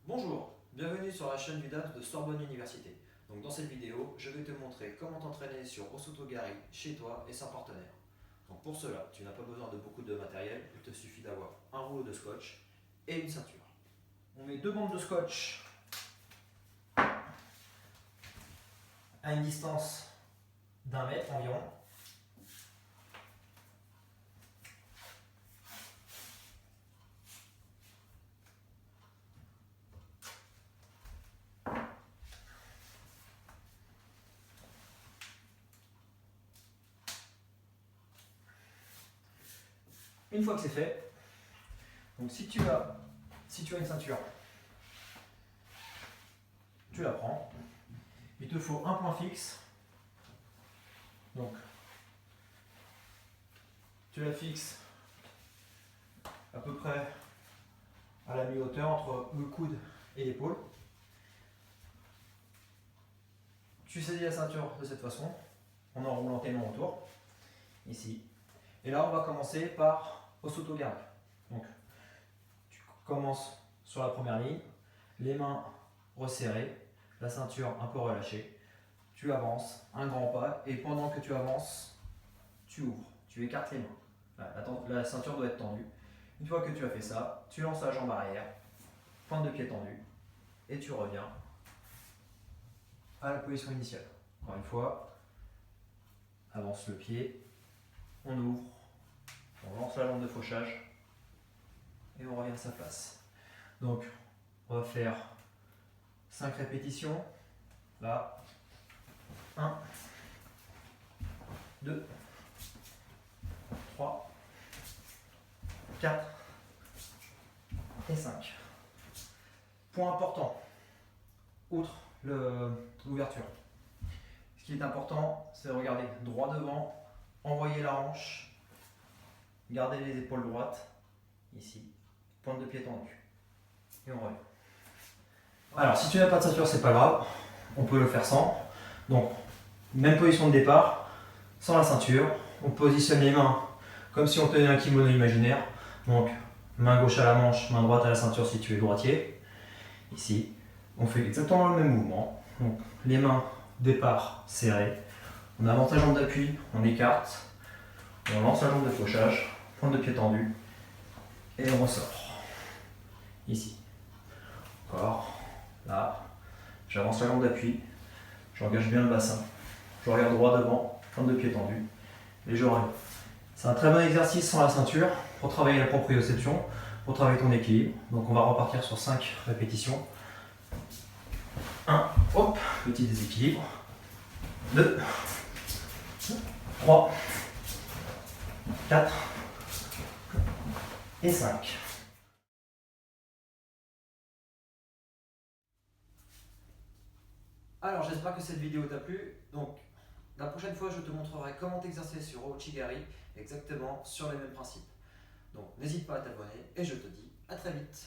Bonjour, bienvenue sur la chaîne Vidaps de Sorbonne Université. Donc dans cette vidéo, je vais te montrer comment t'entraîner sur Osotogari chez toi et sans partenaire. Donc pour cela, tu n'as pas besoin de beaucoup de matériel, il te suffit d'avoir un rouleau de scotch et une ceinture. On met deux bandes de scotch à une distance d'1 mètre environ. Une fois que c'est fait, donc si tu as une ceinture, tu la prends. Il te faut un point fixe. Donc tu la fixes à peu près à la mi-hauteur entre le coude et l'épaule. Tu saisis la ceinture de cette façon, en enroulant tes mains autour, ici. Et là, on va commencer par Osotogari. Donc, tu commences sur la première ligne, les mains resserrées, la ceinture un peu relâchée. Tu avances un grand pas et pendant que tu avances, tu ouvres, tu écartes les mains. La ceinture doit être tendue. Une fois que tu as fait ça, tu lances la jambe arrière, pointe de pied tendue et tu reviens à la position initiale. Encore une fois, avance le pied, on ouvre, on lance la jambe de fauchage et on revient à sa place. Donc, on va faire 5 répétitions. Là, 1, 2, 3, 4 et 5. Point important, outre l'ouverture. Ce qui est important, c'est de regarder droit devant, envoyer la hanche, garder les épaules droites, ici, pointe de pied tendue. Et on revient. Alors, si tu n'as pas de ceinture, c'est pas grave, on peut le faire sans. Donc, même position de départ, sans la ceinture. On positionne les mains comme si on tenait un kimono imaginaire. Donc, main gauche à la manche, main droite à la ceinture si tu es droitier. Ici, on fait exactement le même mouvement. Donc, les mains départ serrées. On avance la jambe d'appui, on écarte. On lance la jambe de fauchage, pointe de pied tendue. Et on ressort. Ici. Encore. Là. J'avance la jambe d'appui. J'engage bien le bassin. Je regarde droit devant, pointe de pied tendue. Et je reviens. C'est un très bon exercice sans la ceinture pour travailler la proprioception, pour travailler ton équilibre. Donc on va repartir sur 5 répétitions. 1, hop, petit déséquilibre. 2, 3, 4 et 5. Alors j'espère que cette vidéo t'a plu. Donc la prochaine fois je te montrerai comment t'exercer sur Ouchigari exactement sur les mêmes principes. Donc n'hésite pas à t'abonner et je te dis à très vite.